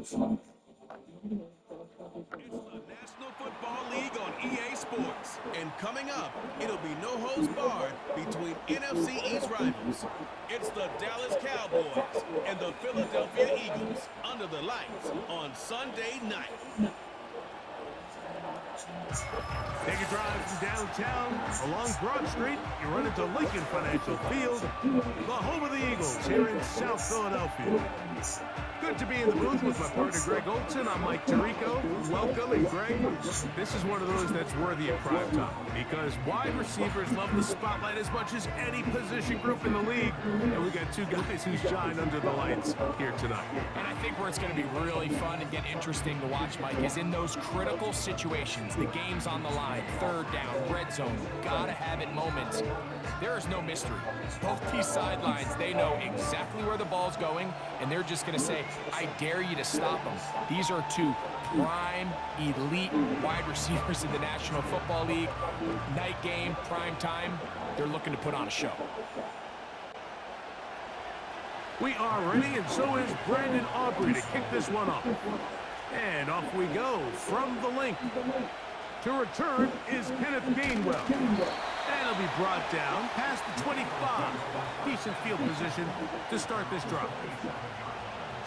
National Football League on EA Sports. And coming up, it'll be no holds barred between NFC East rivals. It's the Dallas Cowboys and the Philadelphia Eagles under the lights on Sunday night. Take a drive from downtown along Broad Street. You run into Lincoln Financial Field, the home of the Eagles here in South Philadelphia. Good to be in the booth with my partner, Greg Olson. I'm Mike Tirico. Welcome, and Greg, this is one of those that's worthy of prime time because wide receivers love the spotlight as much as any position group in the league, and we got two guys who shine under the lights here tonight. And I think where it's going to be really fun and get interesting to watch, Mike, is in those critical situations. The game's on the line, third down, red zone, gotta have it moments. There is no mystery. Both these sidelines, they know exactly where the ball's going, and they're just going to say, I dare you to stop them. These are two prime, elite wide receivers in the National Football League. Night game, prime time, they're looking to put on a show. We are ready, and so is Brandon Aubrey to kick this one off. And off we go from the link. To return is Kenneth Gainwell. And he'll be brought down past the 25. Decent field position to start this drive.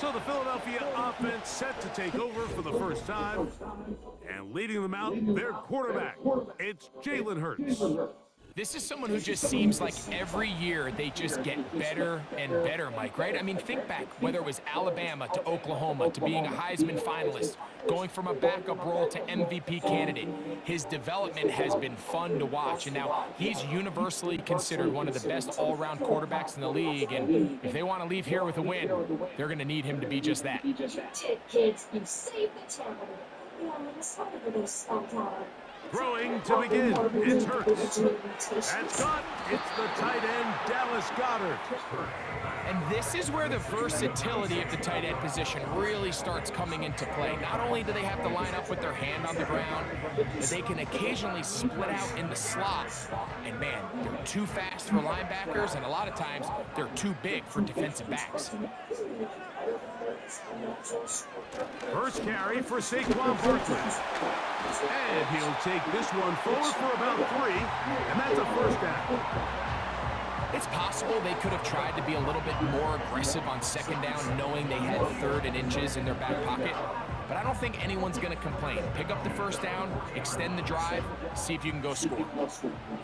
So the Philadelphia offense set to take over for the first time. And leading them out, their quarterback. It's Jalen Hurts. This is someone who just seems like every year they just get better and better, Mike, right? I mean, think back, whether it was Alabama to Oklahoma to being a Heisman finalist, going from a backup role to MVP candidate. His development has been fun to watch, and now he's universally considered one of the best all-around quarterbacks in the league, and if they want to leave here with a win, they're going to need him to be just that. Kids, you saved the channel. Throwing to begin, it's Hurts. That's caught. It's the tight end, Dallas Goedert. And this is where the versatility of the tight end position really starts coming into play. Not only do they have to line up with their hand on the ground, but they can occasionally split out in the slot. And man, they're too fast for linebackers, and a lot of times they're too big for defensive backs. First carry for Saquon Barkley. And he'll take this one forward for about 3, and that's a first down. It's possible they could have tried to be a little bit more aggressive on second down, knowing they had 3rd and inches in their back pocket. But I don't think anyone's going to complain. Pick up the first down, extend the drive, see if you can go score.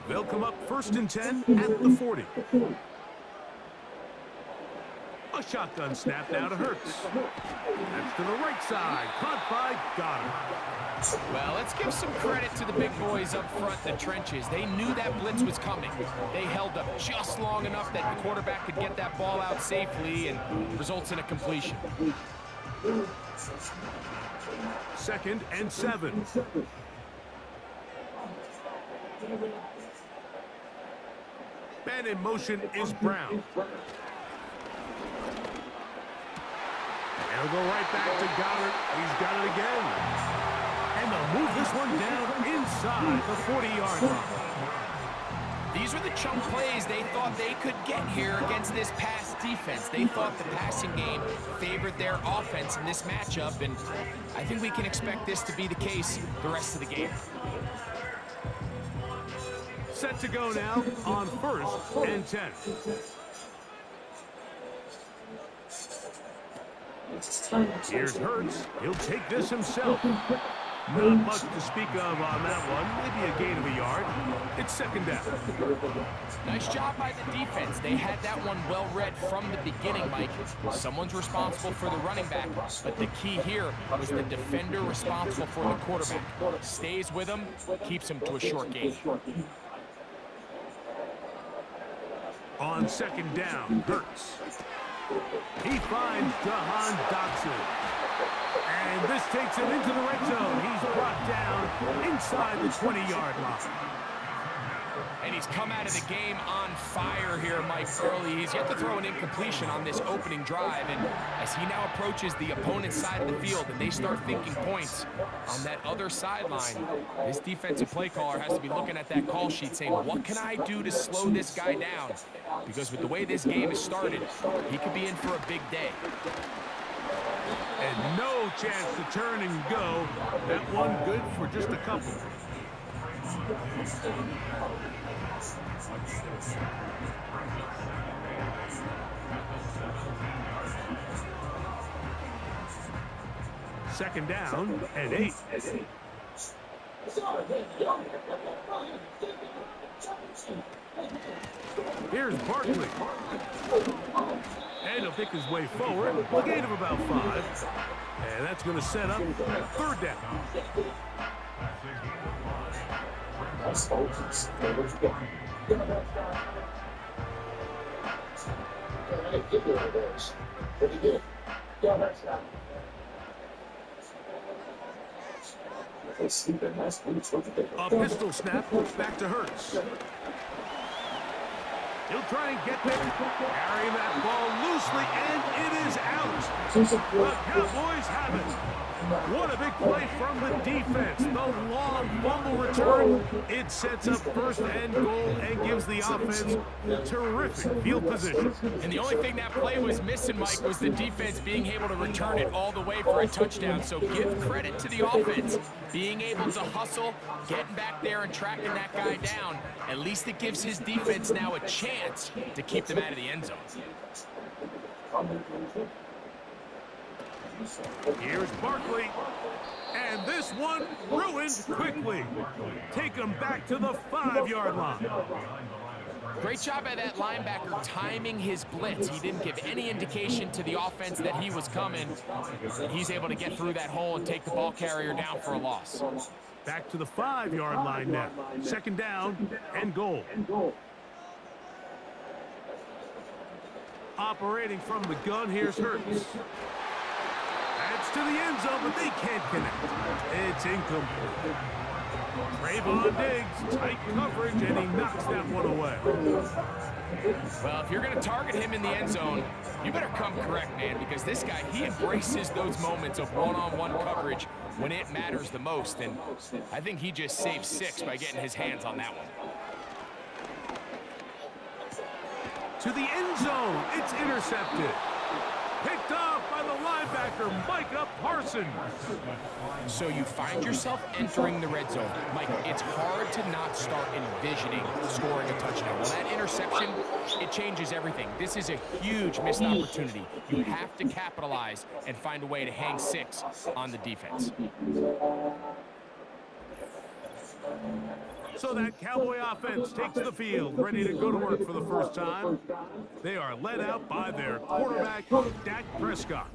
They'll come up 1st and 10 at the 40. A shotgun snap now to Hurts. That's to the right side, caught by Goddard. Well, let's give some credit to the big boys up front in the trenches. They knew that blitz was coming. They held up just long enough that the quarterback could get that ball out safely and results in a completion. 2nd and 7. Man in motion is Brown. And he'll go right back to Goddard. He's got it again. And they'll move this one down inside the 40-yard line. These were the chunk plays they thought they could get here against this pass defense. They thought the passing game favored their offense in this matchup, and I think we can expect this to be the case the rest of the game. Set to go now on 1st and 10. Here's Hurts. He'll take this himself. Not much to speak of on that one. Maybe a gain of a yard. It's 2nd down. Nice job by the defense. They had that one well read from the beginning, Mike. Someone's responsible for the running back, but the key here was the defender responsible for the quarterback. Stays with him, keeps him to a short gain. On 2nd down, Hurts. He finds Jahan Dotson. And this takes him into the red zone. He's brought down inside the 20-yard line. And he's come out of the game on fire here, Mike, early. He's yet to throw an incompletion on this opening drive. And as he now approaches the opponent's side of the field and they start thinking points on that other sideline, this defensive play caller has to be looking at that call sheet saying, what can I do to slow this guy down? Because with the way this game has started, he could be in for a big day. And no chance to turn and go. That one good for just a couple. Second down and 8. Here's Barkley. And he'll pick his way forward. A gain of about 5. And that's going to set up third down. A pistol snap, back to Hurts. He'll try and get there, carrying that ball loosely, and it is out. The Cowboys have it. What a big play from the defense. The long fumble return. It sets up first and goal and gives the offense terrific field position. And the only thing that play was missing, Mike, was the defense being able to return it all the way for a touchdown. So give credit to the offense. Being able to hustle, getting back there and tracking that guy down. At least it gives his defense now a chance to keep them out of the end zone. Here's Barkley. And this one ruined quickly. Take him back to the 5-yard line. Great job by that linebacker timing his blitz. He didn't give any indication to the offense that he was coming. And he's able to get through that hole and take the ball carrier down for a loss. Back to the 5-yard line now. Second down and goal. Operating from the gun, here's Hurts. That's to the end zone, but they can't connect. It's incomplete. Trayvon Diggs, tight coverage, and he knocks that one away. Well, if you're going to target him in the end zone, you better come correct, man, because this guy, he embraces those moments of one-on-one coverage when it matters the most, and I think he just saved 6 by getting his hands on that one. To the end zone, it's intercepted. Picked off by the linebacker, Micah Parsons. So you find yourself entering the red zone. Mike, it's hard to not start envisioning scoring a touchdown. Well, that interception, it changes everything. This is a huge missed opportunity. You have to capitalize and find a way to hang 6 on the defense. So that Cowboy offense takes the field, ready to go to work for the first time. They are led out by their quarterback, Dak Prescott.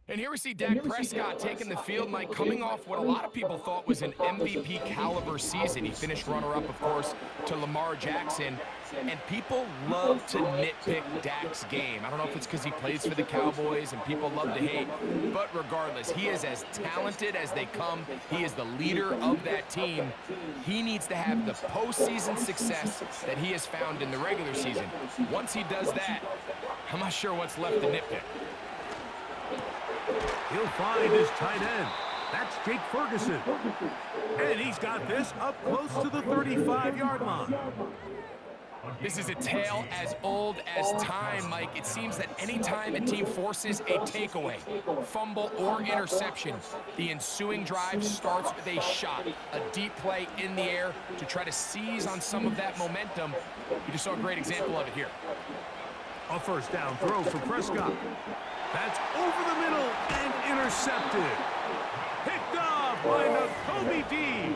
And here we see Dak Prescott taking the field, Mike, coming off what a lot of people thought was an MVP caliber season. He finished runner-up, of course, to Lamar Jackson. And people love to nitpick Dak's game. I don't know if it's because he plays for the Cowboys and people love to hate. But regardless, he is as talented as they come. He is the leader of that team. He needs to have the postseason success that he has found in the regular season. Once he does that, I'm not sure what's left to nitpick. He'll find his tight end. That's Jake Ferguson. And he's got this up close to the 35-yard line. This is a tale as old as time, Mike. It seems that anytime a team forces a takeaway, fumble, or interception, the ensuing drive starts with a shot, a deep play in the air to try to seize on some of that momentum. You just saw a great example of it here. A first down throw for Prescott. That's over the middle and intercepted. Picked off by Nakobe D.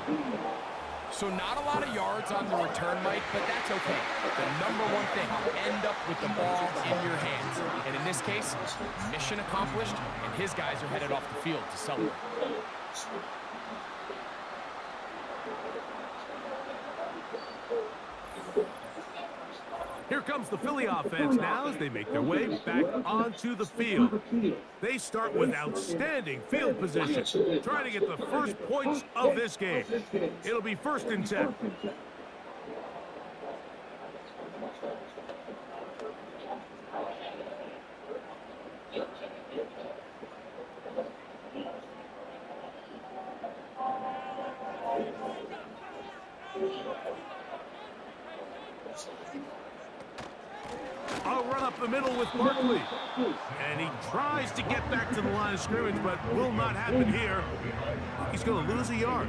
So not a lot of yards on the return, Mike, but that's okay. The number one thing, end up with the ball in your hands. And in this case, mission accomplished, and his guys are headed off the field to celebrate. Here comes the Philly offense now as they make their way back onto the field. They start with outstanding field position, trying to get the first points of this game. It'll be 1st and 10. A run up the the middle with Barkley. And he tries to get back to the line of scrimmage, but will not happen here. He's going to lose a yard.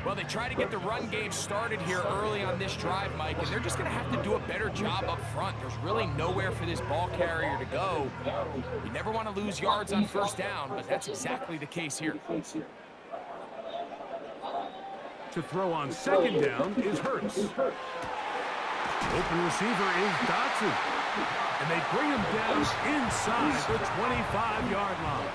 Well, they try to get the run game started here early on this drive, Mike, and they're just going to have to do a better job up front. There's really nowhere for this ball carrier to go. You never want to lose yards on first down, but that's exactly the case here. To throw on second down is Hurts. Open receiver is Dotson. And they bring him down inside the 25-yard line.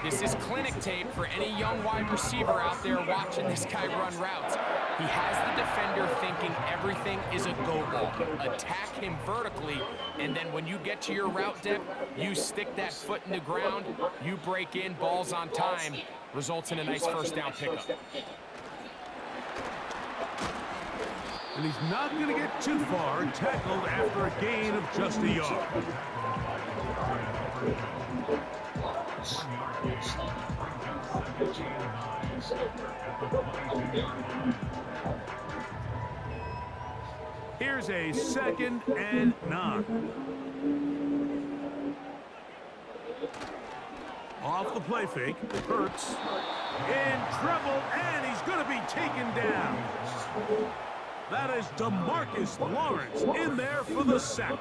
This is clinic tape for any young wide receiver out there watching this guy run routes. He has the defender thinking everything is a go ball. Attack him vertically, and then when you get to your route depth, you stick that foot in the ground, you break in, balls on time, results in a nice first down pickup. And he's not going to get too far, tackled after a gain of just a yard. Here's a 2nd and 9. Off the play fake, Hurts in trouble, and he's going to be taken down. That is DeMarcus Lawrence in there for the sack.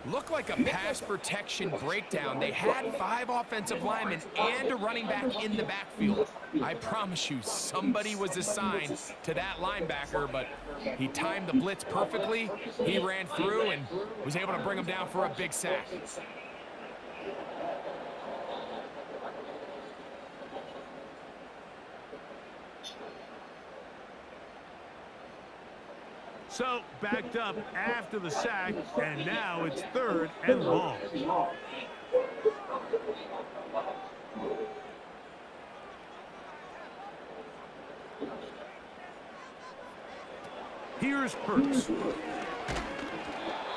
Looked like a pass protection breakdown. They had 5 offensive linemen and a running back in the backfield. I promise you, somebody was assigned to that linebacker, but he timed the blitz perfectly. He ran through and was able to bring him down for a big sack. So, backed up after the sack, and now it's 3rd and long. Here's Hurts.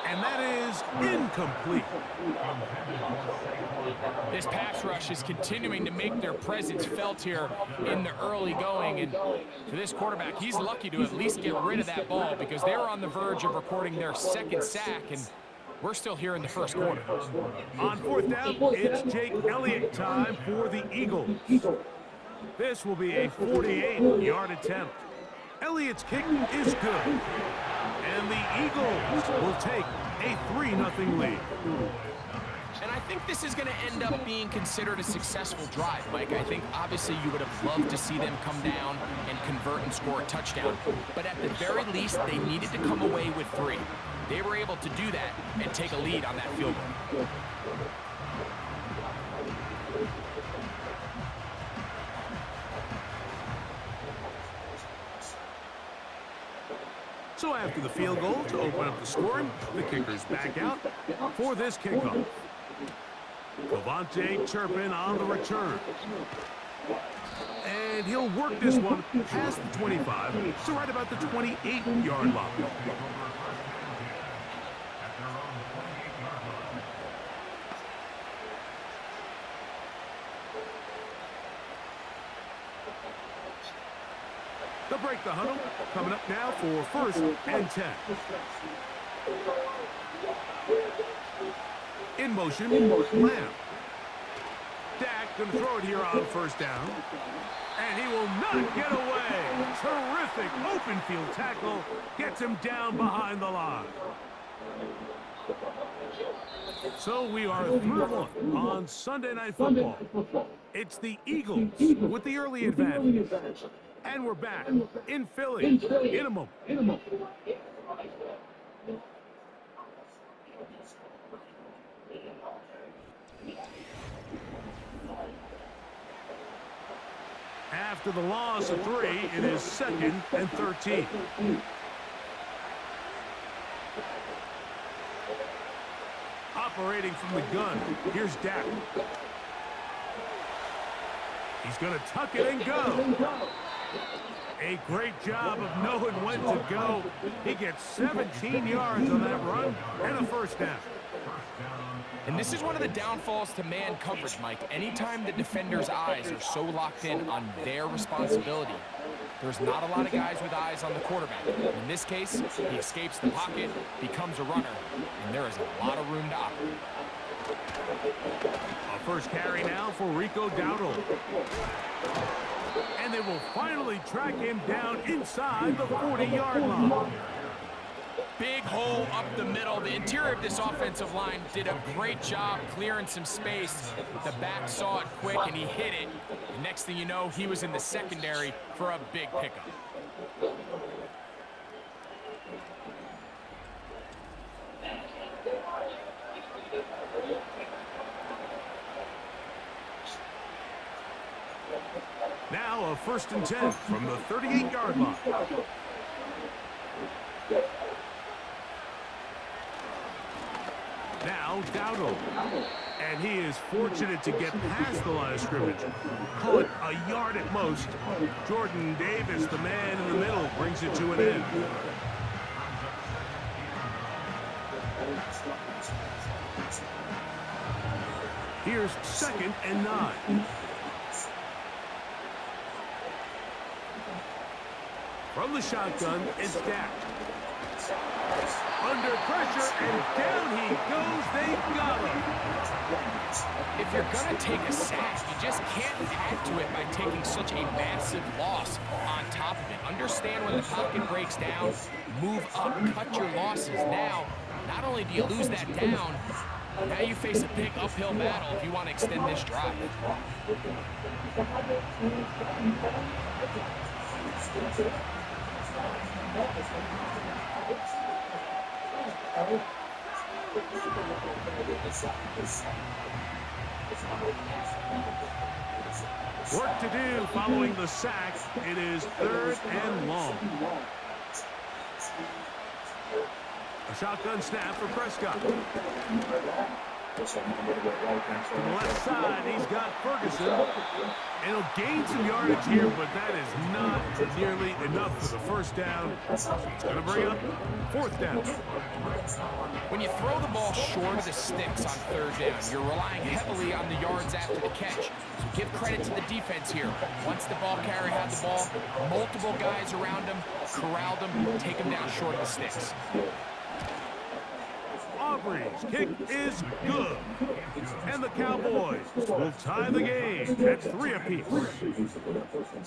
And that is incomplete. This pass rush is continuing to make their presence felt here in the early going. And for this quarterback, he's lucky to at least get rid of that ball because they were on the verge of recording their 2nd sack, and we're still here in the 1st quarter. On 4th down, it's Jake Elliott time for the Eagles. This will be a 48-yard attempt. Elliott's kick is good. And the Eagles will take a 3-0 lead. And I think this is going to end up being considered a successful drive, Mike. I think obviously you would have loved to see them come down and convert and score a touchdown. But at the very least, they needed to come away with 3. They were able to do that and take a lead on that field goal. So after the field goal to open up the scoring, the kicker's back out for this kickoff. Cavante Turpin on the return. And he'll work this one past the 25 to right about the 28-yard line. They'll break the huddle. Coming up now for 1st and 10. In motion, Lamb. Dak going to throw it here on 1st down. And he will not get away. Terrific open field tackle. Gets him down behind the line. So we are through 1 on Sunday Night Football. It's the Eagles with the early advantage. And we're back in Philly in a moment. After the loss of 3, it is 2nd and 13. Operating from the gun, here's Dak. He's going to tuck it and go. A great job of knowing when to go. He gets 17 yards on that run and a 1st down. And this is one of the downfalls to man coverage, Mike. Anytime the defender's eyes are so locked in on their responsibility, there's not a lot of guys with eyes on the quarterback. In this case, he escapes the pocket, becomes a runner, and there is a lot of room to operate. A first carry now for Rico Dowdle. And they will finally track him down inside the 40-yard line. Big hole up the middle. The interior of this offensive line did a great job clearing some space. The back saw it quick, and he hit it. And next thing you know, he was in the secondary for a big pickup. Now a 1st and 10 from the 38-yard line. Now Dowdle. And he is fortunate to get past the line of scrimmage. Call it a yard at most. Jordan Davis, the man in the middle, brings it to an end. Here's 2nd and 9. From the shotgun, it's Dak. Under pressure, and down he goes. They got him. If you're going to take a sack, you just can't add to it by taking such a massive loss on top of it. Understand when the pocket breaks down, move up, cut your losses. Now, not only do you lose that down, now you face a big uphill battle if you want to extend this drive. Work to do following the sack. It is 3rd and long. A shotgun snap for Prescott. To the left side, he's got Ferguson. And he'll gain some yardage here, but that is not nearly enough for the first down. It's going to bring up 4th down. When you throw the ball short of the sticks on 3rd down, you're relying heavily on the yards after the catch. So give credit to the defense here. Once the ball carrier had the ball, multiple guys around him, corralled him, take him down short of the sticks. Aubrey's kick is good. And the Cowboys will tie the game at 3 apiece.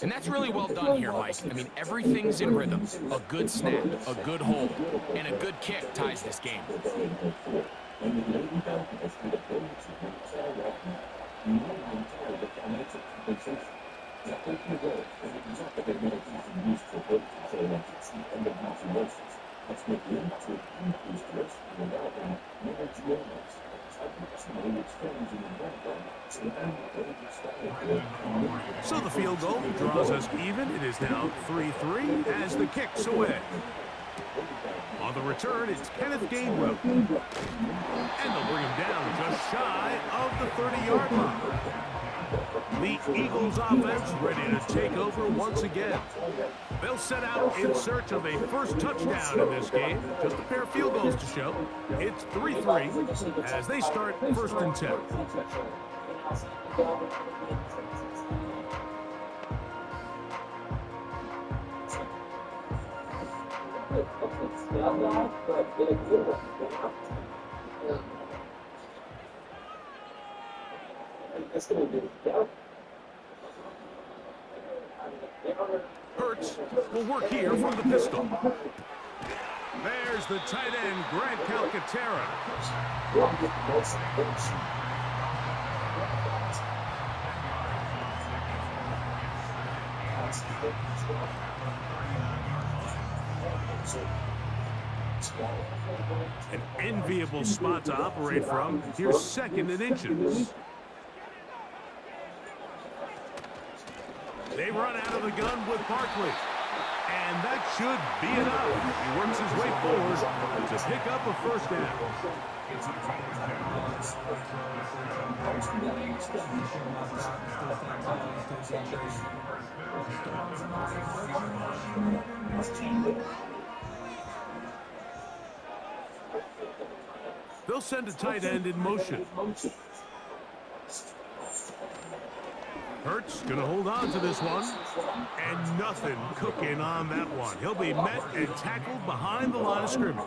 And that's really well done here, Mike. I mean, everything's in rhythm. A good snap, a good hold, and a good kick ties this game. So the field goal draws us even. It is now 3-3 as the kick's away. On the return, it's Kenneth Gainwell. And they'll bring him down just shy of the 30-yard line. The Eagles offense ready to take over once again. They'll set out in search of a first touchdown in this game. Just a pair of field goals to show. It's 3-3 as they start 1st and 10. Hurts will work here from the pistol. There's the tight end, Grant Calcaterra. An enviable spot to operate from. Here's 2nd and inches. They run out of the gun with Barkley. And that should be enough. He works his way forward to pick up a first down. They'll They'll send a tight end in motion. Hurts going to hold on to this one. And nothing cooking on that one. He'll be met and tackled behind the line of scrimmage.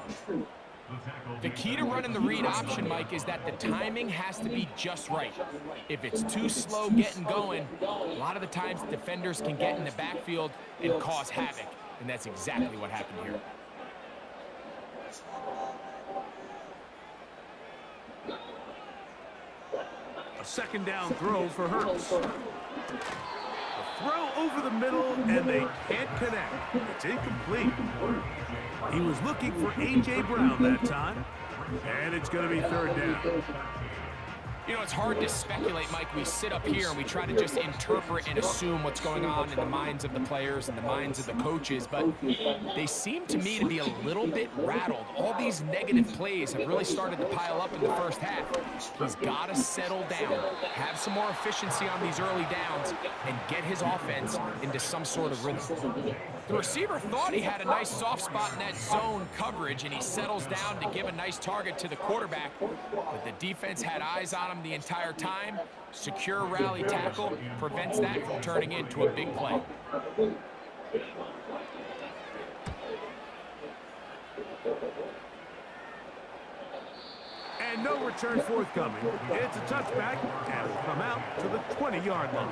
The key to running the read option, Mike, is that the timing has to be just right. If it's too slow getting going, a lot of the times defenders can get in the backfield and cause havoc. And that's exactly what happened here. A second down throw for Hurts. A throw over the middle, and they can't connect. It's incomplete. He was looking for A.J. Brown that time, and it's going to be third down. You know, it's hard to speculate, Mike. We sit up here and we try to just interpret and assume what's going on in the minds of the players and the minds of the coaches, but they seem to me to be a little bit rattled. All these negative plays have really started to pile up in the first half. He's got to settle down, have some more efficiency on these early downs, and get his offense into some sort of rhythm. The receiver thought he had a nice soft spot in that zone coverage, and he settles down to give a nice target to the quarterback, but the defense had eyes on him the entire time. Secure rally tackle prevents that from turning into a big play. And no return forthcoming. It's a touchback, and will come out to the 20-yard line.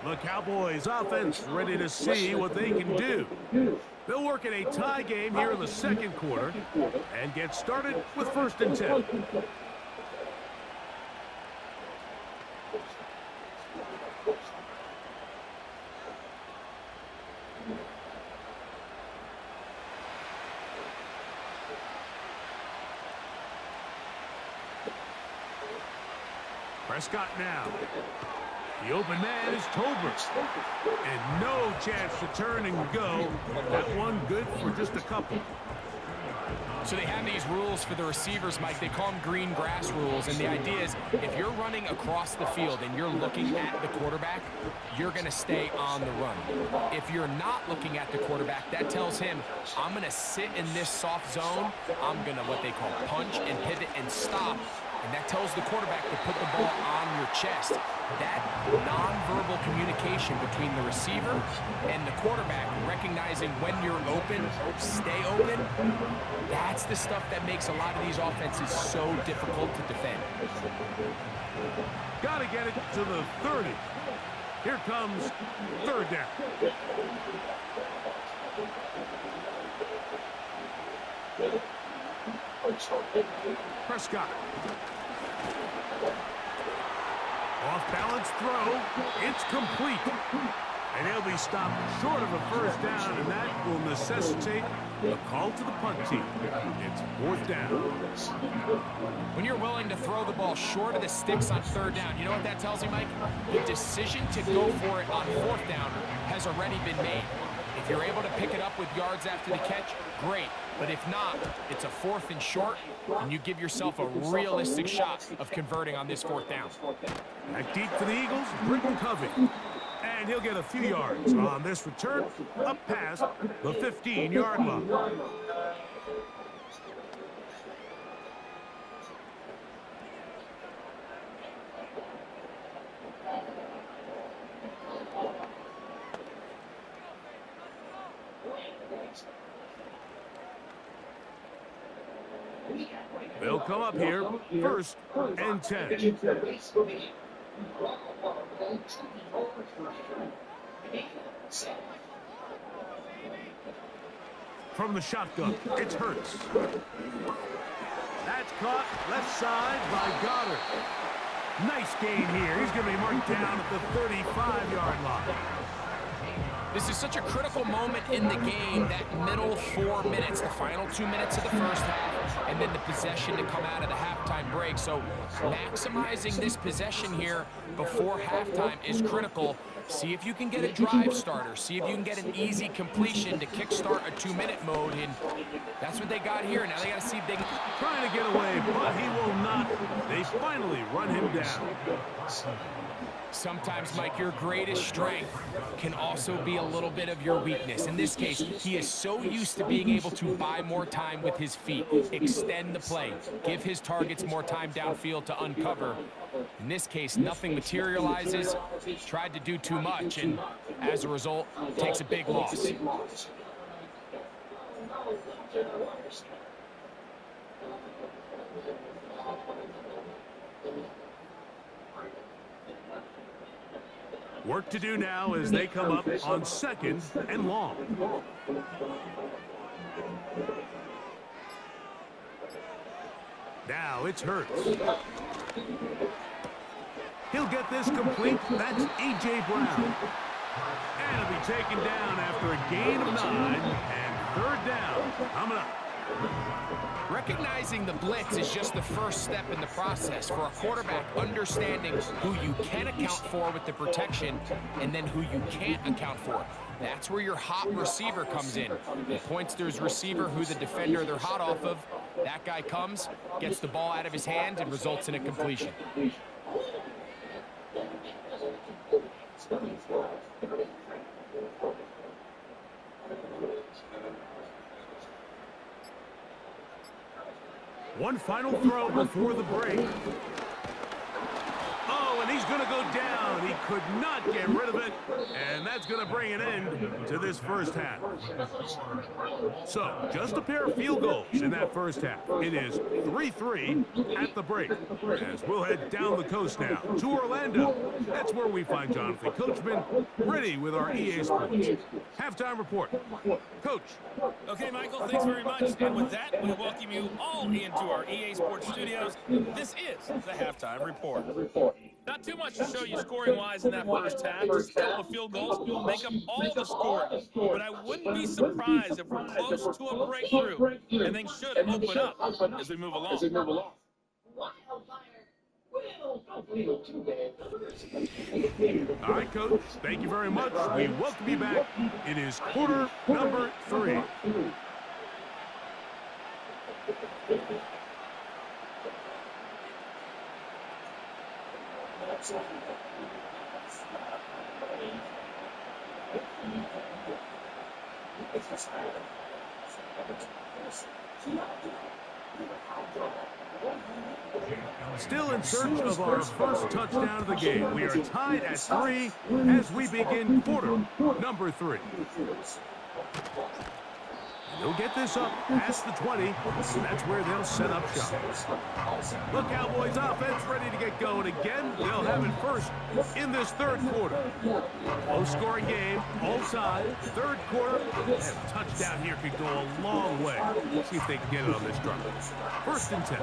The Cowboys offense ready to see what they can do. They'll work in a tie game here in the second quarter and get started with 1st and 10. Prescott now. The open man is Tolbert. And no chance to turn and go. That one good for just a couple. So they have these rules for the receivers, Mike. They call them green grass rules. And the idea is if you're running across the field and you're looking at the quarterback, you're going to stay on the run. If you're not looking at the quarterback, that tells him, I'm going to sit in this soft zone. I'm going to what they call punch and pivot and stop. And that tells the quarterback to put the ball on your chest. That nonverbal communication between the receiver and the quarterback, recognizing when you're open, stay open, that's the stuff that makes a lot of these offenses so difficult to defend. Got to get it to the 30. Here comes third down. Prescott. Off-balance throw. It's complete. And he'll be stopped short of a first down, and that will necessitate a call to the punt team. It's 4th down. When you're willing to throw the ball short of the sticks on 3rd down, you know what that tells you, Mike? The decision to go for it on 4th down has already been made. If you're able to pick it up with yards after the catch, great. But if not, it's a 4th and short, and you give yourself a realistic shot of converting on this 4th down. Back deep for the Eagles, Britton Covey. And he'll get a few yards on this return up past the 15-yard line. They'll come up here, 1st and 10. From the shotgun, it's Hurts. That's caught left side by Goddard. Nice gain here. He's going to be marked down at the 35-yard line. This is such a critical moment in the game, that middle 4 minutes, the final 2 minutes of the first half, and then the possession to come out of the halftime break. So maximizing this possession here before halftime is critical. See if you can get a drive starter. See if you can get an easy completion to kickstart a 2-minute mode, and that's what they got here. Now they got to see if they can... Trying to get away, but he will not. They finally run him down. Sometimes, Mike, your greatest strength can also be a a little bit of your weakness. In this case, he is so used to being able to buy more time with his feet, extend the play, give his targets more time downfield to uncover. In this case, nothing materializes, tried to do too much, and as a result, takes a big loss. Work to do now as they come up on 2nd and long. Now it's Hurts. He'll get this complete. That's A.J. Brown. And he'll be taken down after a gain of 9 and 3rd down. Coming up. Recognizing the blitz is just the first step in the process for a quarterback, understanding who you can account for with the protection and then who you can't account for. That's where your hot receiver comes in. It points to his receiver who the defender they're hot off of. That guy comes, gets the ball out of his hand, and results in a completion. One final throw before the break. Oh, and he's going to go down. He could not get rid of it, and that's going to bring an end to this first half. So, just a pair of field goals in that first half. It is 3-3 at the break. As we'll head down the coast now to Orlando. That's where we find Jonathan Coachman ready with our EA Sports halftime report. Coach. Okay, Michael, thanks very much. And with that, we welcome you all into our EA Sports studios. This is the halftime report. Not too much to show you scoring-wise in that first half. Just a couple of field goals make up all the scoring. But I wouldn't be surprised if we're close to a breakthrough, and things should open up as we move along. All right, Coach. Thank you very much. We welcome you back. It is quarter number 3. Still in search of our first touchdown of the game. We are tied at 3 as we begin quarter number 3. They'll get this up past the 20. That's where they'll set up shop. The Cowboys offense ready to get going again. They'll have it first in this third quarter. Low-scoring game, all tied. Third quarter, and a touchdown here could go a long way. See if they can get it on this drive. 1st and 10.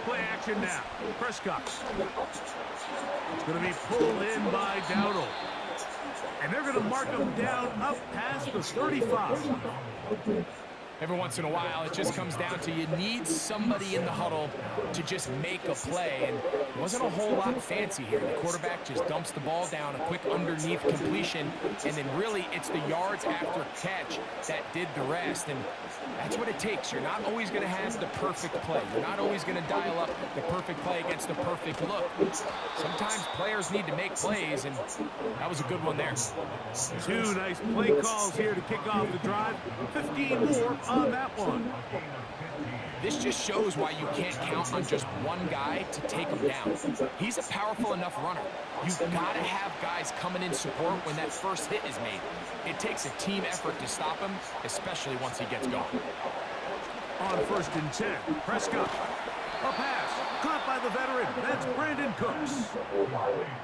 Play action now. Prescott. It's going to be pulled in by Dowdle. And they're going to mark him down up past the 35. Every once in a while, it just comes down to you need somebody in the huddle to just make a play. And it wasn't a whole lot fancy here. The quarterback just dumps the ball down, a quick underneath completion, and then really it's the yards after catch that did the rest. And that's what it takes. You're not always going to have the perfect play. You're not always going to dial up the perfect play against the perfect look. Sometimes players need to make plays, and that was a good one there. 2 nice play calls here to kick off the drive. 15 more on that one. This just shows why you can't count on just one guy to take him down. He's a powerful enough runner. You've got to have guys coming in support when that first hit is made. It takes a team effort to stop him, especially once he gets going. On 1st and 10, Prescott. A pass caught by the veteran. That's Brandon Cooks.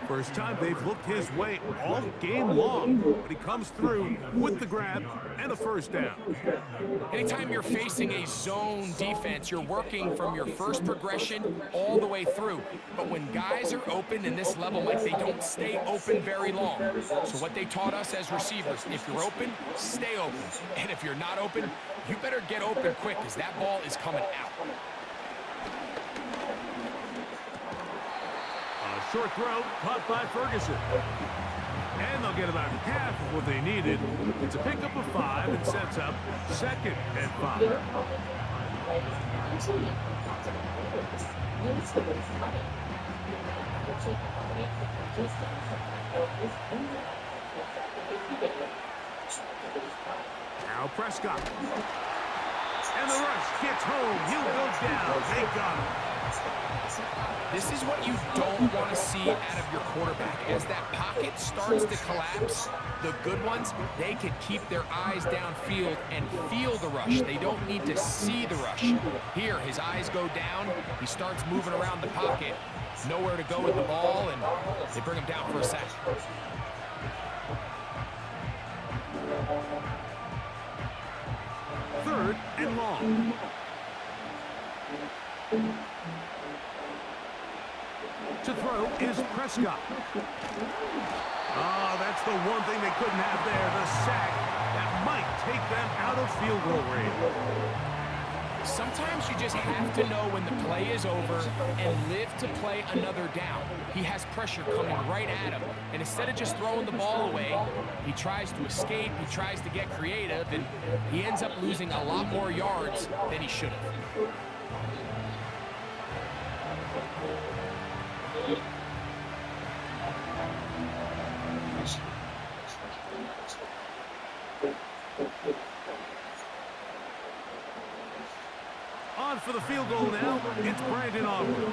First time they've looked his way all game long, but he comes through with the grab and a 1st down. Anytime you're facing a zone defense, you're working from your first progression all the way through. But when guys are open in this level, Mike, they don't stay open very long. So what they taught us as receivers, if you're open, stay open. And if you're not open, you better get open quick because that ball is coming out. Short throw caught by Ferguson. And they'll get about half of what they needed. It's a pickup of 5 and sets up 2nd and 5. Now Prescott. And the rush gets home. He'll go down. They got him. This is what you don't want to see out of your quarterback. As that pocket starts to collapse, the good ones, they can keep their eyes downfield and feel the rush. They don't need to see the rush. Here, his eyes go down. He starts moving around the pocket. Nowhere to go with the ball, and they bring him down for a sack. Third and long. To throw is Prescott. Oh, that's the one thing they couldn't have there, the sack. That might take them out of field goal range. Sometimes you just have to know when the play is over and live to play another down. He has pressure coming right at him, and instead of just throwing the ball away, he tries to escape, he tries to get creative, and he ends up losing a lot more yards than he should have. On for the field goal now, it's Brandon Aubrey.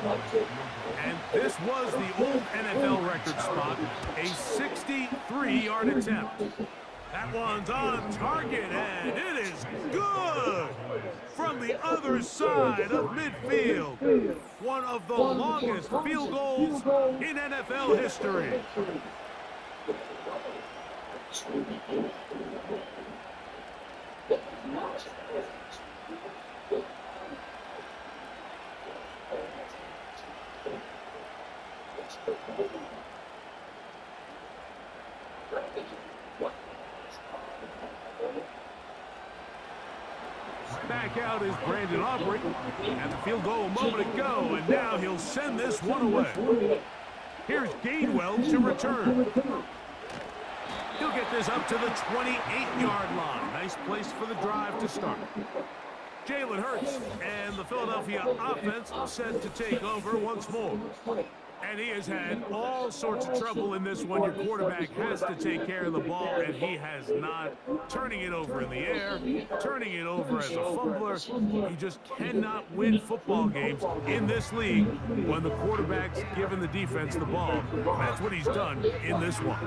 And this was the old NFL record spot, a 63-yard attempt. That one's on target, and it is good! From the other side of midfield, one of the longest field goals in NFL history. Back out is Brandon Aubrey. Had the field goal a moment ago, and now he'll send this one away. Here's Gainwell to return. He'll get this up to the 28-yard line. Nice place for the drive to start. Jalen Hurts and the Philadelphia offense set to take over once more. And he has had all sorts of trouble in this one. Your quarterback has to take care of the ball, and he has not. Turning it over in the air, turning it over as a fumbler. He just cannot win football games in this league when the quarterback's giving the defense the ball. That's what he's done in this one.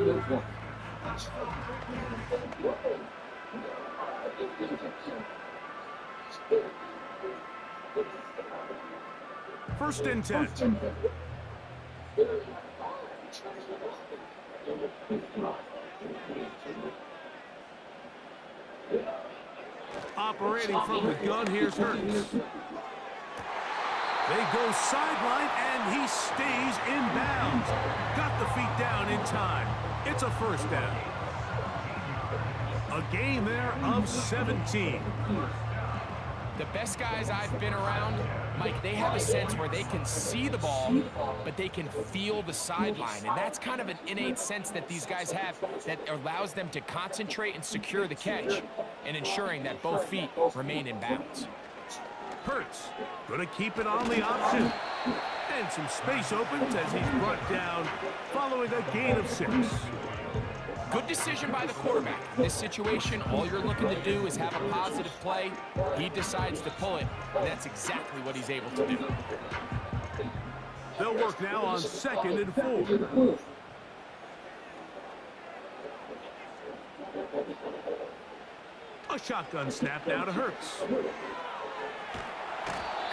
First and 10. Operating from the gun, here's Hurts. They go sideline, and he stays in bounds. Got the feet down in time. It's a first down. A gain there of 17. The best guys I've been around, Mike, they have a sense where they can see the ball, but they can feel the sideline. And that's kind of an innate sense that these guys have that allows them to concentrate and secure the catch and ensuring that both feet remain in bounds. Hurts gonna keep it on the option. And some space opens as he's brought down following a gain of 6. Good decision by the quarterback. In this situation, all you're looking to do is have a positive play. He decides to pull it, and that's exactly what he's able to do. They'll work now on 2nd and 4. A shotgun snap now to Hurts.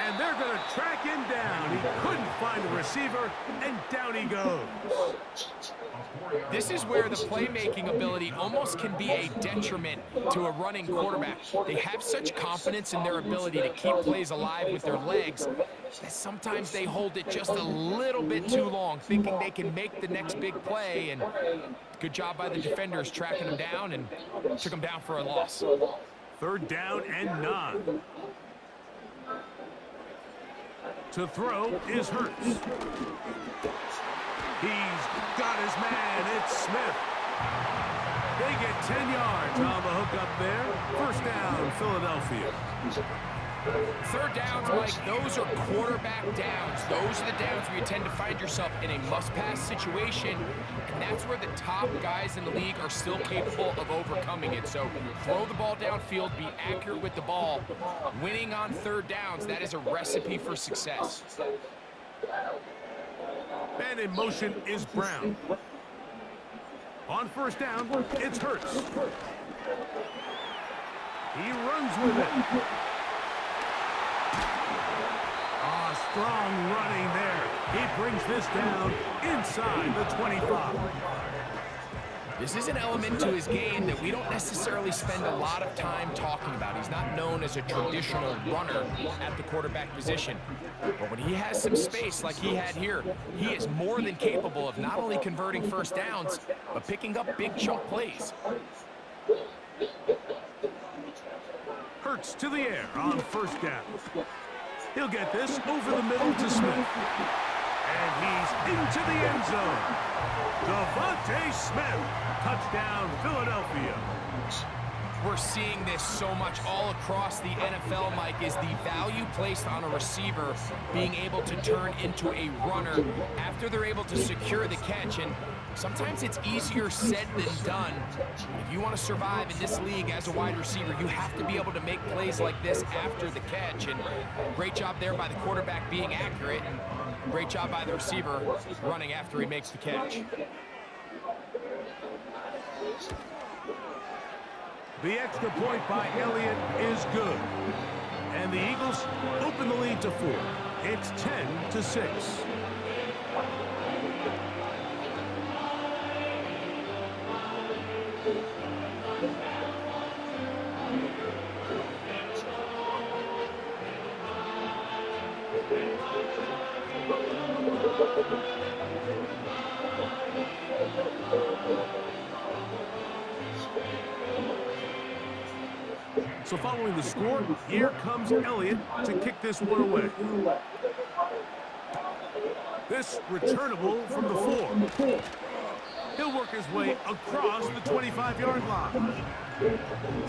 And they're going to track him down. He couldn't find a receiver, and down he goes. This is where the playmaking ability almost can be a detriment to a running quarterback. They have such confidence in their ability to keep plays alive with their legs that sometimes they hold it just a little bit too long, thinking they can make the next big play. And good job by the defenders tracking him down and took him down for a loss. 3rd down and 9. To throw is Hurts. He's got his man. It's Smith. They get 10 yards on the hook up there. First down, Philadelphia. Third downs, Mike, those are quarterback downs. Those are the downs where you tend to find yourself in a must-pass situation, and that's where the top guys in the league are still capable of overcoming it. So throw the ball downfield, be accurate with the ball. Winning on third downs, that is a recipe for success. And in motion is Brown. On first down, it's Hurts. He runs with it. Strong running there. He brings this down inside the 25. This is an element to his game that we don't necessarily spend a lot of time talking about. He's not known as a traditional runner at the quarterback position. But when he has some space like he had here, he is more than capable of not only converting first downs, but picking up big chunk plays. Hurts to the air on first down. He'll get this over the middle to Smith. And he's into the end zone. Devontae Smith. Touchdown, Philadelphia. We're seeing this so much all across the NFL, Mike, is the value placed on a receiver being able to turn into a runner after they're able to secure the catch. And sometimes it's easier said than done. If you want to survive in this league as a wide receiver, you have to be able to make plays like this after the catch. And great job there by the quarterback being accurate, and great job by the receiver running after he makes the catch. The extra point by Elliott is good. And the Eagles open the lead to 4. It's 10-6. So following the score, here comes Elliott to kick this one away. This returnable from the 4. He'll work his way across the 25-yard line.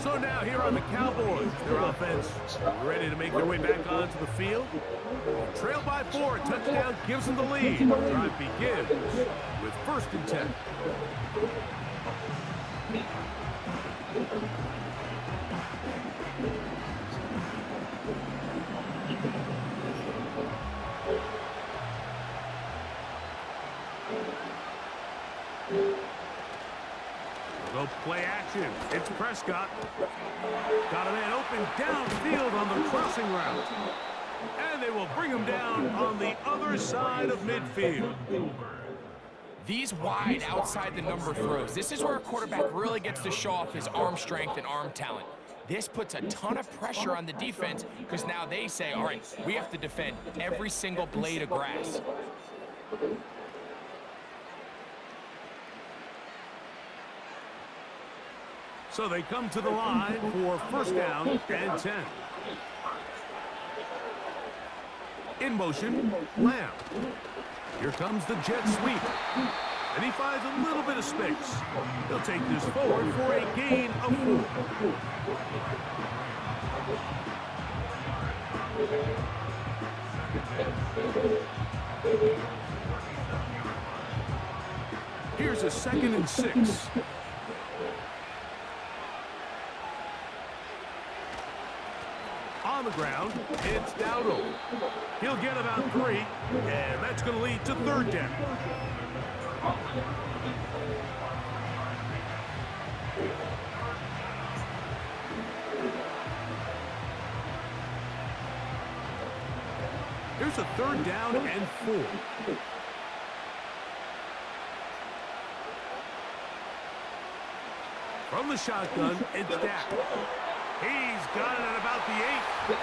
So now here are the Cowboys. Their offense ready to make their way back onto the field. Trailed by 4, a touchdown gives them the lead. Drive begins with 1st and 10. Go play action. It's Prescott. Got a man open downfield on the crossing route. And they will bring him down on the other side of midfield. These wide outside the number throws, this is where a quarterback really gets to show off his arm strength and arm talent. This puts a ton of pressure on the defense because now they say, all right, we have to defend every single blade of grass. So they come to the line for 1st down and 10. In motion, Lamb. Here comes the jet sweep. And he finds a little bit of space. He'll take this forward for a gain of 4. Here's a 2nd and 6. On the ground, it's Dowdle. He'll get about 3, and that's going to lead to 3rd down. Here's a 3rd down and 4. From the shotgun, it's Dak. He's got it at about the 8,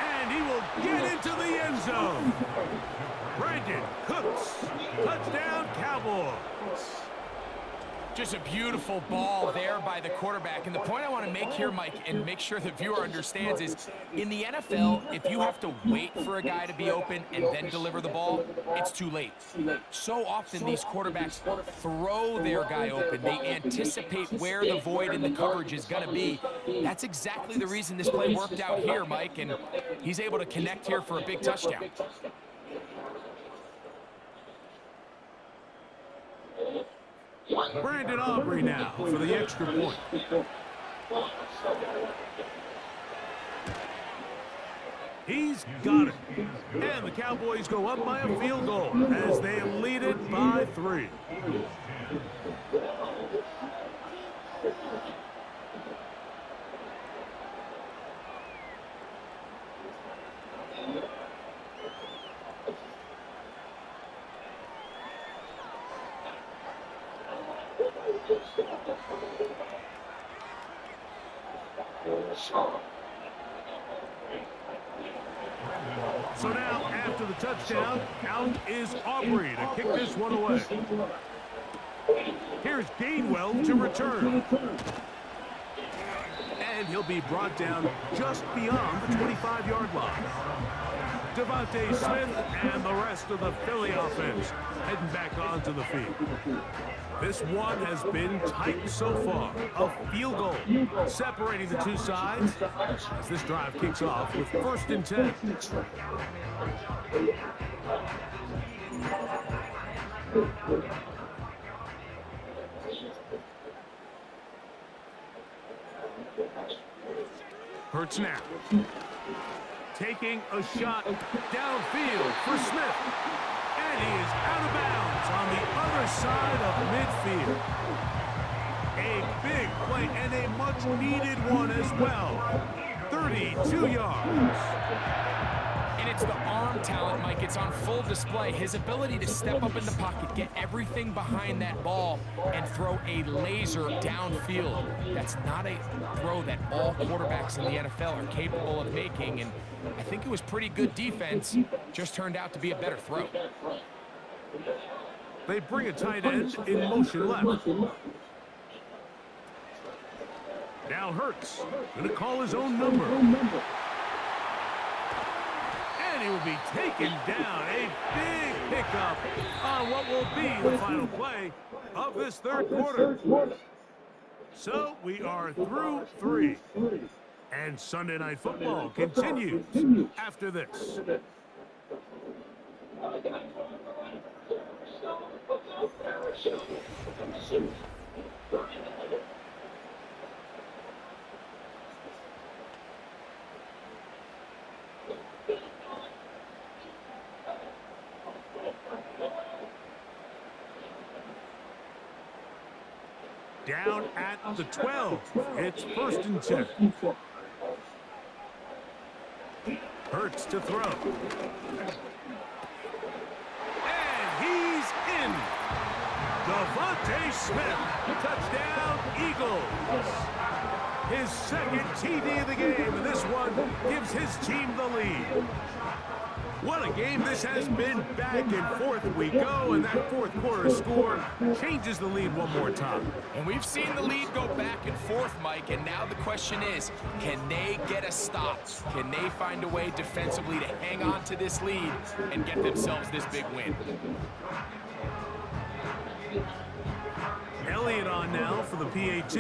and he will get into the end zone. Brandon Cooks, touchdown Cowboys. Just a beautiful ball there by the quarterback. And the point I want to make here, Mike, and make sure the viewer understands is, in the NFL, if you have to wait for a guy to be open and then deliver the ball, it's too late. So often these quarterbacks throw their guy open. They anticipate where the void in the coverage is going to be. That's exactly the reason this play worked out here, Mike, and he's able to connect here for a big touchdown. Brandon Aubrey now for the extra point. He's got it. And the Cowboys go up by a field goal as they lead it by 3. So now, after the touchdown, out is Aubrey to kick this one away. Here's Gainwell to return. And he'll be brought down just beyond the 25-yard line. Devontae Smith and the rest of the Philly offense heading back onto the field. This one has been tight so far. A field goal separating the two sides as this drive kicks off with 1st and 10. Hurts now. Taking a shot downfield for Smith. And he is out of bounds on the other side of midfield. A big play and a much-needed one as well. 32 yards. And it's the arm talent, Mike. It's on full display. His ability to step up in the pocket, get everything behind that ball, and throw a laser downfield. That's not a throw that all quarterbacks in the NFL are capable of making, and I think it was pretty good defense. Just turned out to be a better throw. They bring a tight end in motion left. Now Hurts going to call his own number. And he will be taken down. A big pickup on what will be the final play of this 3rd quarter. So we are through 3. And Sunday Night Football continues after this. Down at the 12. It's 1st and 10. Hurts to throw. And he's in. Devontae Smith. Touchdown, Eagles. His 2nd TD of the game, and this one gives his team the lead. What a game this has been. Back and forth we go, and that 4th quarter score changes the lead one more time. And we've seen the lead go back and forth, Mike, and now the question is, can they get a stop? Can they find a way defensively to hang on to this lead and get themselves this big win? Elliott on now for the PAT.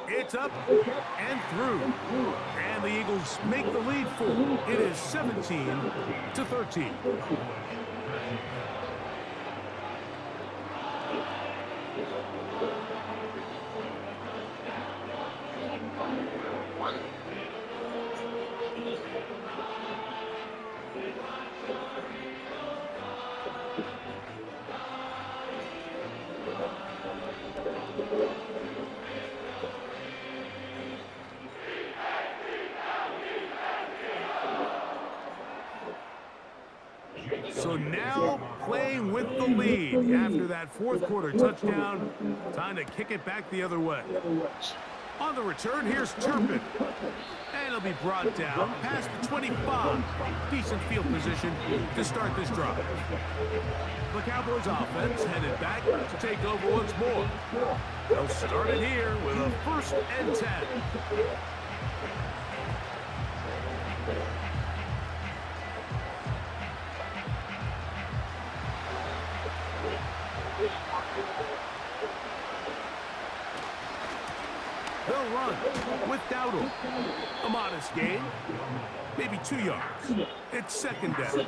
It's up and through. And the Eagles make the lead full. It is 17-13. So now playing with the lead after that 4th quarter touchdown. Time to kick it back the other way. On the return, here's Turpin. And he'll be brought down past the 25. Decent field position to start this drive. The Cowboys offense headed back to take over once more. They'll start it here with a 1st and 10. They'll run with Dowdle. A modest gain, maybe 2 yards. It's 2nd down.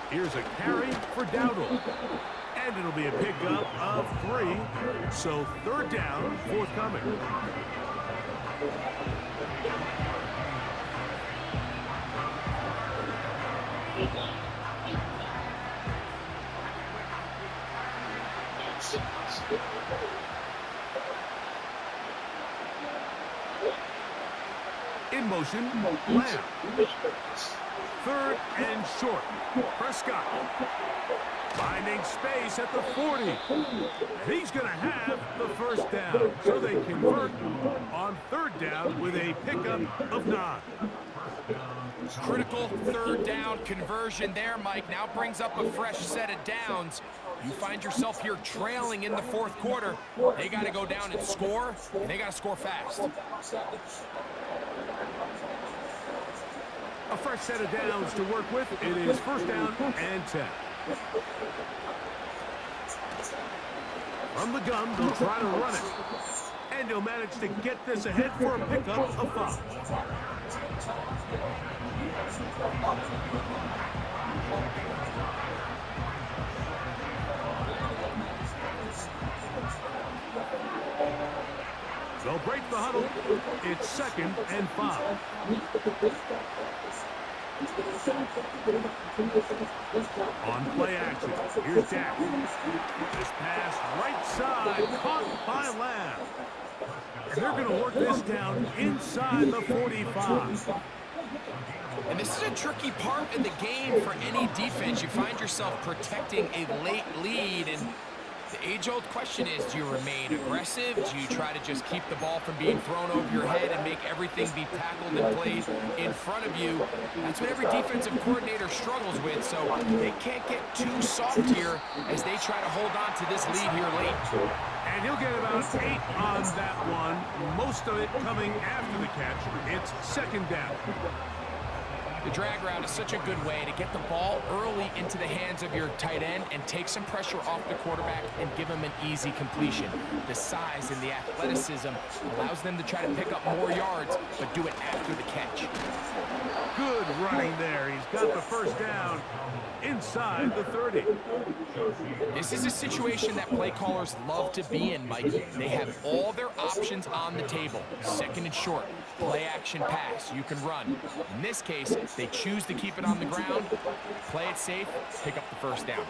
Here's a carry for Dowdle. And it'll be a pickup of 3. So 3rd down, forthcoming. In motion, Lamb. 3rd and short. Prescott finding space at the 40. He's going to have the 1st down. So they convert on 3rd down with a pickup of 9. Critical 3rd down conversion there, Mike. Now brings up a fresh set of downs. You find yourself here trailing in the 4th quarter. They got to go down and score, and they got to score fast. A fresh set of downs to work with. It is 1st down and 10. From the gun, they'll try to run it. And he'll manage to get this ahead for a pickup of 5. They'll break the huddle. It's 2nd and 5. On play action, here's Dak. This pass right side, caught by Lamb. And they're going to work this down inside the 45. And this is a tricky part of the game for any defense. You find yourself protecting a late lead, and the age-old question is, do you remain aggressive? Do you try to just keep the ball from being thrown over your head and make everything be tackled and played in front of you? That's what every defensive coordinator struggles with, so they can't get too soft here as they try to hold on to this lead here late. And he'll get about 8 on that one, most of it coming after the catch. It's 2nd down. The drag route is such a good way to get the ball early into the hands of your tight end and take some pressure off the quarterback and give him an easy completion. The size and the athleticism allows them to try to pick up more yards, but do it after the catch. Good running there. He's got the 1st down inside the 30. This is a situation that play callers love to be in, Mike. They have all their options on the table. 2nd and short, play action pass, you can run. In this case, they choose to keep it on the ground, play it safe, pick up the 1st down.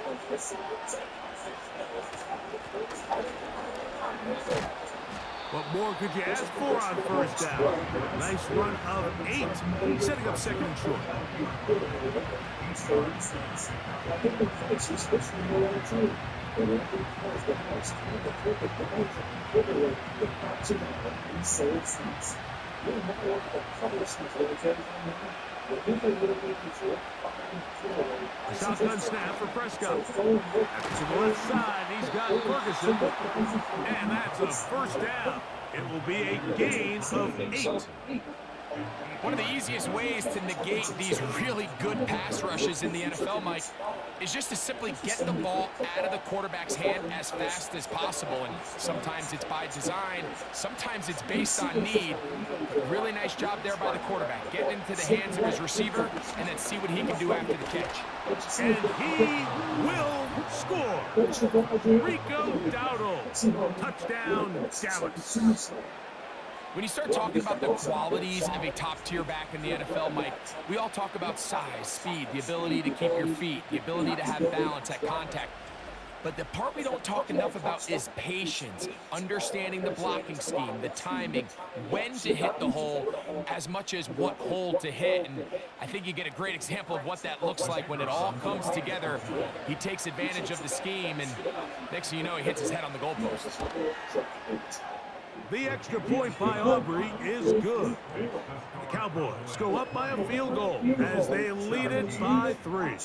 What more could you ask for on 1st down? Nice run of 8, setting up 2nd and short. A shotgun snap for Prescott. To the left side, he's got Ferguson. And that's a 1st down. It will be a gain of 8. One of the easiest ways to negate these really good pass rushes in the NFL, Mike, is just to simply get the ball out of the quarterback's hand as fast as possible. And sometimes it's by design, sometimes it's based on need. But really nice job there by the quarterback, getting into the hands of his receiver and then see what he can do after the catch. And he will score. Rico Dowdle. Touchdown, Dallas. When you start talking about the qualities of a top-tier back in the NFL, Mike, we all talk about size, speed, the ability to keep your feet, the ability to have balance at contact. But the part we don't talk enough about is patience, understanding the blocking scheme, the timing, when to hit the hole, as much as what hole to hit. And I think you get a great example of what that looks like when it all comes together. He takes advantage of the scheme, and next thing you know, he hits his head on the goalpost. The extra point by Aubrey is good. The Cowboys go up by a field goal as they lead it by 3.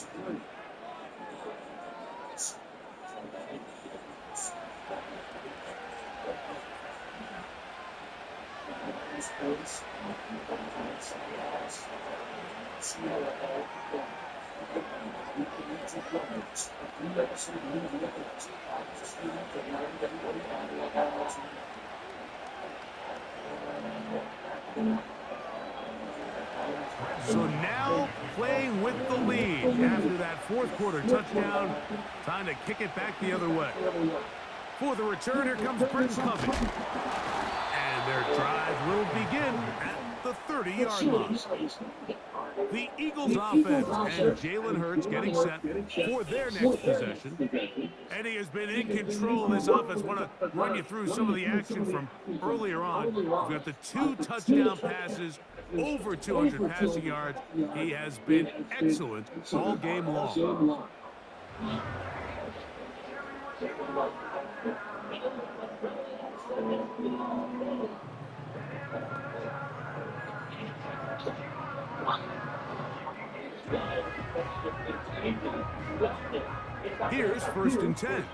So now playing with the lead after that fourth quarter touchdown. Time to kick it back the other way. For the return, here comes Britton Covey. And their drive will begin at the 30-yard line. The Eagles offense and Jalen Hurts getting set for their next possession. And he has been in control of this offense. Want to run you through some of the action from earlier on. We've got the 2 touchdown passes, over 200 passing yards. He has been excellent all game long. Here's 1st and 10.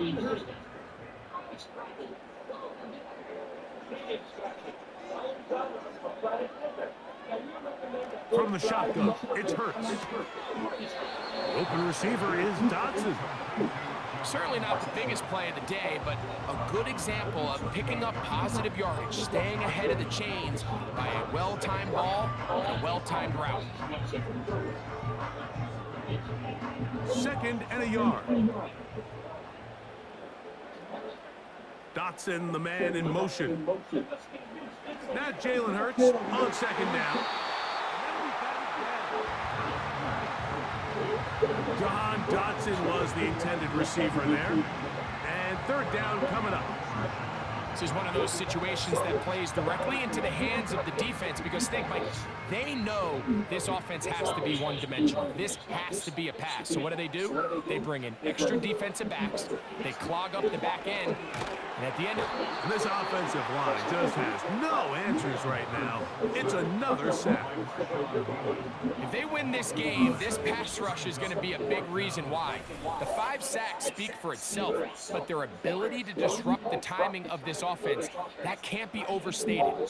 From the shotgun, it's Hurts. Open receiver is Dotson. Certainly not the biggest play of the day, but a good example of picking up positive yardage, staying ahead of the chains by a well-timed ball and a well-timed route. 2nd and a yard. Dotson, the man in motion. Now Jalen Hurts on 2nd down. John Dotson was the intended receiver there. And 3rd down coming up. This is one of those situations that plays directly into the hands of the defense because think, Mike, they know this offense has to be one-dimensional. This has to be a pass. So what do? They bring in extra defensive backs. They clog up the back end. And at the end, this offensive line just has no answers right now. It's another sack. If they win this game, this pass rush is going to be a big reason why. The 5 sacks speak for itself, but their ability to disrupt the timing of this offense, that can't be overstated.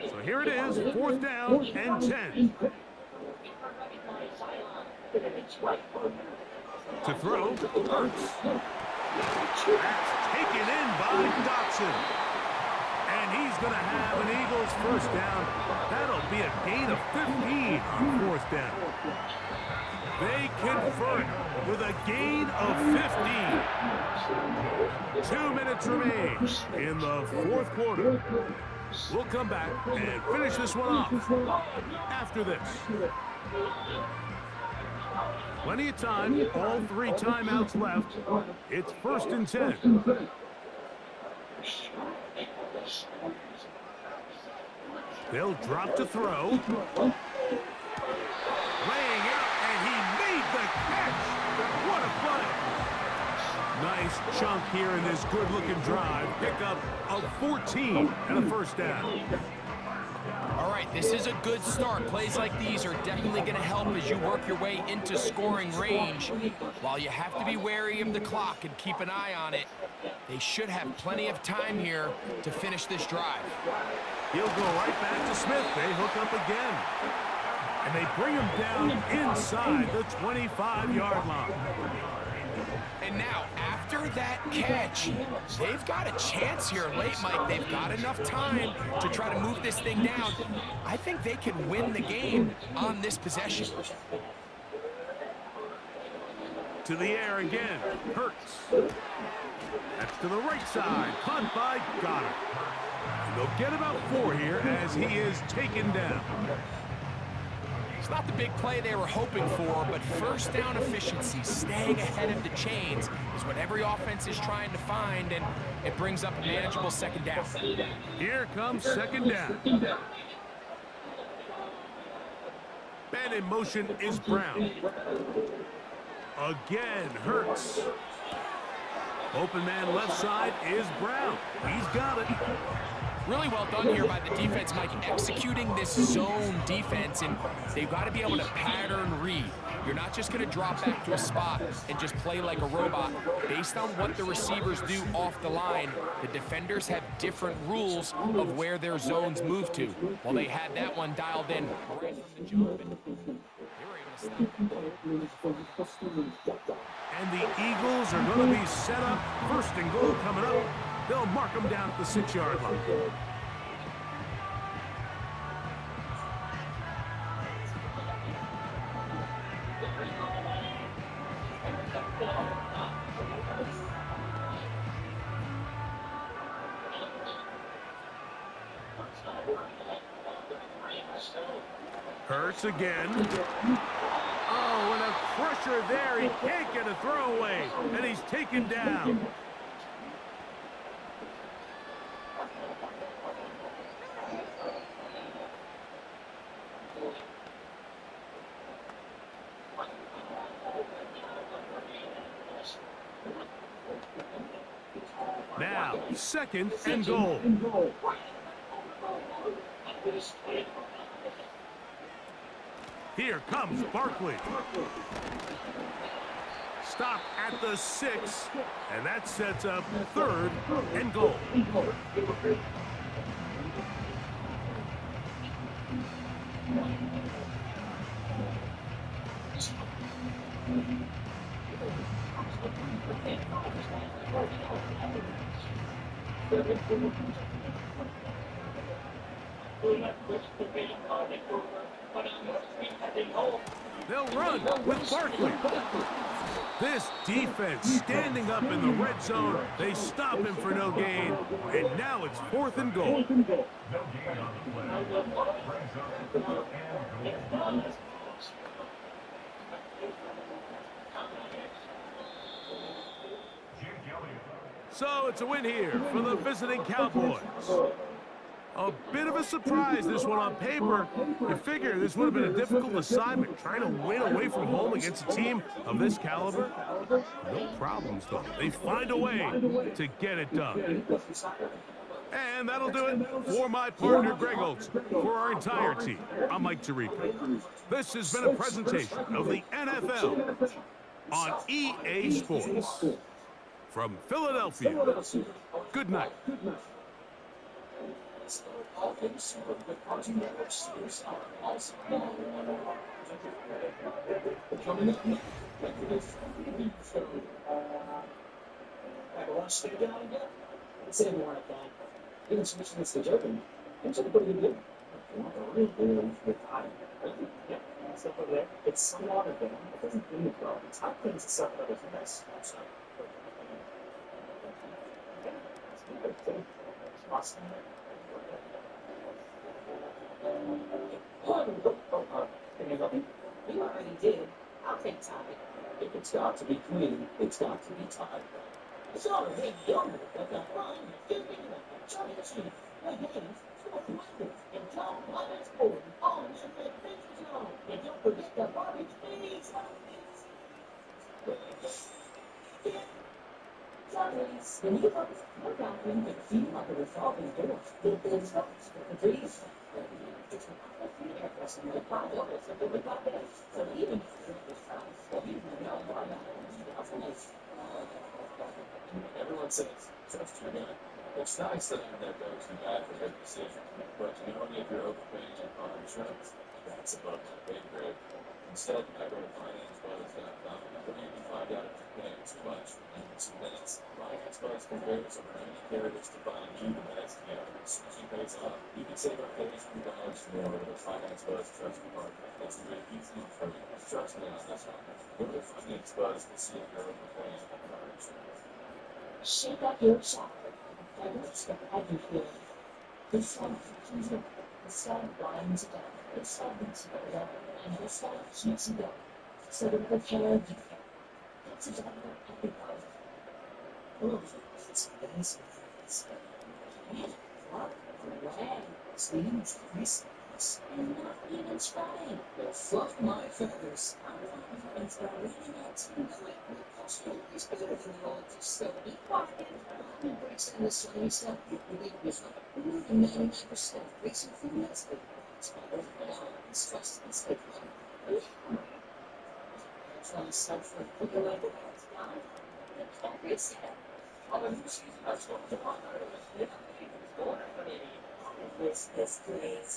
So here it is, 4th down and 10. To throw, Hurts. That's taken in by Dotson. And he's going to have an Eagles 1st down. That'll be a gain of 15 on 4th down. They convert with a gain of 15. 2 minutes remain in the 4th quarter. We'll come back and finish this one off after this. Plenty of time, all 3 timeouts left. It's 1st and 10. They'll drop to throw. Laying out, and he made the catch. What a play. Nice chunk here in this good-looking drive. Pickup of 14 and a 1st down. All right, this is a good start. Plays like these are definitely going to help as you work your way into scoring range. While you have to be wary of the clock and keep an eye on it, they should have plenty of time here to finish this drive. He'll go right back to Smith. They hook up again. And they bring him down inside the 25-yard line. And now, after that catch, they've got a chance here late, Mike. They've got enough time to try to move this thing down. I think they can win the game on this possession. To the air again. Hurts. That's to the right side. Caught by Goddard. They'll get about 4 here as he is taken down. It's not the big play they were hoping for, but first down efficiency, staying ahead of the chains, is what every offense is trying to find, and it brings up a manageable second down. Here comes second down. And in motion is Brown. Again, Hurts. Open man left side is Brown. He's got it. Really well done here by the defense, Mike, executing this zone defense, and they've got to be able to pattern read. You're not just going to drop back to a spot and just play like a robot. Based on what the receivers do off the line, the defenders have different rules of where their zones move to. Well, they had that one dialed in right from the jump, and they were able to stop. And the Eagles are going to be set up. First and goal coming up. They'll mark them down at the 6-yard line. Hurts again. Oh, and a pressure there. He can't get a throwaway, and he's taken down. Now, second and goal. Here comes Barkley. Stop at the 6, and that sets up third and goal. They'll run with Barkley. This defense standing up in the red zone. They stop him for no gain, and now it's fourth and goal. So it's a win here for the visiting Cowboys. A bit of a surprise, this one on paper. You figure this would have been a difficult assignment, trying to win away from home against a team of this caliber. No problems, though. They find a way to get it done. And that'll do it for my partner, Greg Olson. For our entire team, I'm Mike Tirico. This has been a presentation of the NFL on EA Sports. From Philadelphia, good night. Say more like that. Even switching this to joking. It's a pretty good. Yeah, stuff over there. It's some water down. It doesn't clean it well. It's not clean to stuff other thing that's awesome. Can you help me? You already did. I'll take time. If it's got to be clean, it's got to be tied. It's all a big deal. Like a fine, giving Johnny Chief, my hands, so commanders, and John Myers Ford, all in the adventure zone. And don't forget the garbage please. Johnny's, when you look out in the feel like a revolving door, the instructions for the trees. So even everyone says, trust your gut. It's nice that you never go too bad for good decision, but you only if you're overpaying on insurance. That's above my pay grade. Instead, I go to finance.com and find out if you're paying too much in 2 minutes. Finance compares over 90 carriers to find you the best deal. Switching pays off. You can save up $83 more with a Finance Buzz Trust Department. It's really easy and free. Trust me on this one. Go to Finance Buzz to see if you're overpaying on car insurance. Shake up your chocolate. Fabulous for everything. The sun computer. The sun binds together. The sun together. And the sun keeps you going. So to prepare you. It's a double everybody. Oh, it's amazing. Sweet Christmas. And not even trying. Well, fluff my feathers. I'm not even trying not to know it. It's better than the old stuff. Be quiet. I'm embracing the sunny stuff. You believe me. And 99% reason for this. It's better than all this trust and stay clean. Trying something. Look at my book's gone. The carries it. I'm a machine. That's what the one I was. This great.